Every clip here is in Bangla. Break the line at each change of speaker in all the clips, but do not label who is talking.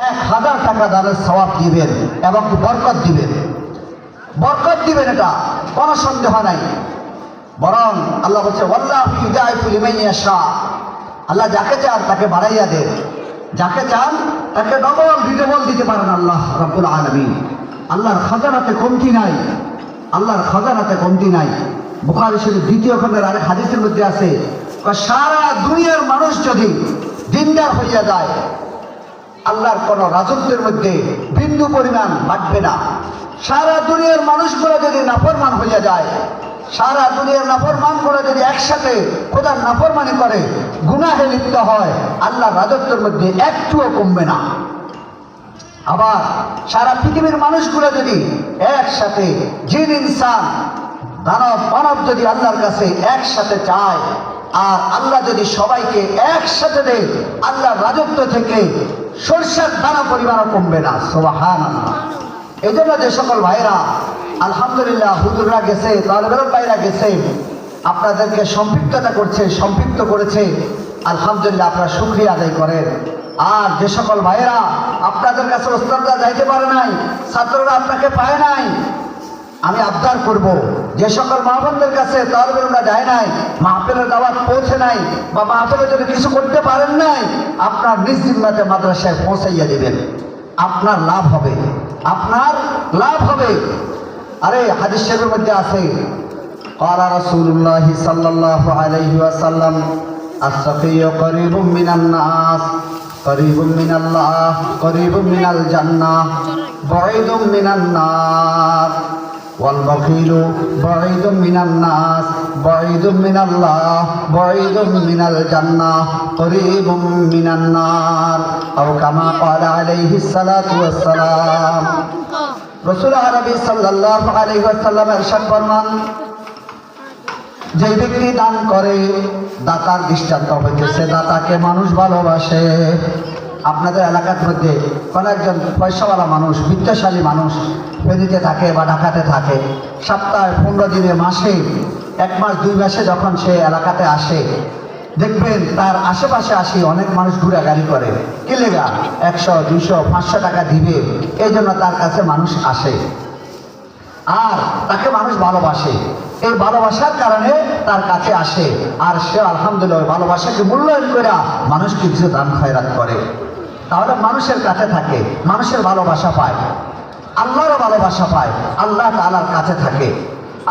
1000 টাকা দানের সওয়াব দিবেন এবং বরকত দিবেন। বরকত দিবেন, এটা কোনো সন্দেহ নাই। বরং আল্লাহ বলছে ওয়াল্লাহু ইউদাইফু লিমান ইয়াশা, আল্লাহ যাকে চান তাকে বাড়াইয়া দেন, যাকে চান তাকে ডবল রিডবল দিতে পারেন আল্লাহ রাব্বুল আলামিন। আল্লাহর খাজানাতে কমতি নাই, আল্লাহর খাজানাতে কমতি নাই। বুখারী শরীফ 2য় খণ্ডের আরেক হাদিসের মধ্যে আছে, সারা দুনিয়ার মানুষ যদি দিনদার হইয়া যায়, আল্লাহর কোন রাজত্বের মধ্যে বিন্দু পরিমাণ বাড়বে না। সারা দুনিয়ার মানুষগুলো যদি নাফরমান হইয়া যায়, সারা দুনিয়ার নাফরমান করে যদি একসাথে খোদার নাফরমানি করে গুনাহে লিপ্ত হয়, আল্লাহর রাজত্বের মধ্যে একটুও কমবে না। আবার সারা পৃথিবীর মানুষগুলো যদি একসাথে, জিন ইনসান দানব মানব যদি আল্লাহর কাছে একসাথে চায়, আর আল্লাহ যদি সবাইকে একসাথে দেয়, আল্লাহর রাজত্ব থেকে সরষের দানা পরিমাণও কমবে না। সুবহানাল্লাহ। এই জন্য যে সকল ভাইরা আলহামদুলিল্লাহ হুজুররা গেছে, তালেবের ভাইরা গেছে, আপনাদেরকে সম্পৃক্ত করেছে, আলহামদুলিল্লাহ আপনারা শুকরিয়া আদায় করেন। আর যে সকল ভাইরা আপনাদের কাছে ওস্তাদরা যাইতে পারে নাই, ছাত্ররা আপনাকে পায় নাই, আমি আবদার করব, যে সকল মাহফিলের কাছে তালেবেরা যায় নাই, মাহফিলের দাওয়াত পৌঁছে নাই, বা মাহফিলে যদি কিছু করতে পারেন নাই, আপনার নিজ জিম্মাতে মাদ্রাসায় পৌঁছাইয়া দিবেন, আপনার লাভ হবে, আপনার লাভ হবে। আরে হাদিস শরীফের মধ্যে আছে, ক্বালা রাসূলুল্লাহ সাল্লাল্লাহু আলাইহি ওয়াসাল্লাম আস-সাফিয়্যু করিবুম মিনান নাস, করিবুম মিনাল্লাহ, করিবুম মিনাল জান্নাহ, বাঈদুম মিনান নার, ওয়াল বাখিলু বাঈদুম মিনান নাস, বাঈদুম মিনাল্লাহ, বাঈদুম মিনাল জান্নাহ, করিবুম মিনান নার, আও কামা ক্বালা আলাইহিস সালাতু ওয়াস সালাম। রাসূল আরবি সাল্লাল্লাহু আলাইহি ওয়াসাল্লাম ইরশাদ ফরমান, যে ব্যক্তি দান করে, দাতার দৃষ্টান্ত হইতেছে দাতাকে মানুষ ভালোবাসে। আপনাদের এলাকার মধ্যে কোন একজন পয়সাওয়ালা মানুষ, বিত্তশালী মানুষ ফেনীতে থাকে বা ঢাকাতে থাকে, সপ্তাহে 15 দিনে, মাসে 1 মাস 2 মাসে যখন সে এলাকাতে আসে, দেখবেন তার আশেপাশে আসি অনেক মানুষ ঘোরাঘুরি করে, কি লেগা 100, 200, 500 টাকা দিবে, এই জন্য তার কাছে মানুষ আসে আর তাকে মানুষ ভালোবাসে। এই ভালোবাসার কারণে তার কাছে আসে, আর সে আলহামদুলিল্লাহ ভালোবাসাকে মূল্যায়ন করে মানুষকে কিছু দান খয়রাত করে, তাহলে মানুষের কাছে থাকে, মানুষের ভালোবাসা পায়, আল্লাহরও ভালোবাসা পায়, আল্লাহ তাআলার কাছে থাকে।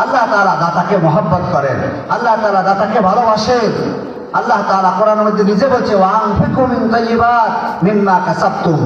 আল্লাহ তাআলা দাতাকে মহব্বত করেন, আল্লাহ তাআলা দাতাকে ভালোবাসেন। আল্লাহ তাআলা কোরআনের মধ্যে নিজে বলছে, ওয়া আনফিকু মিন তাইয়্যিবাত মিম্মা কাসাবতুম।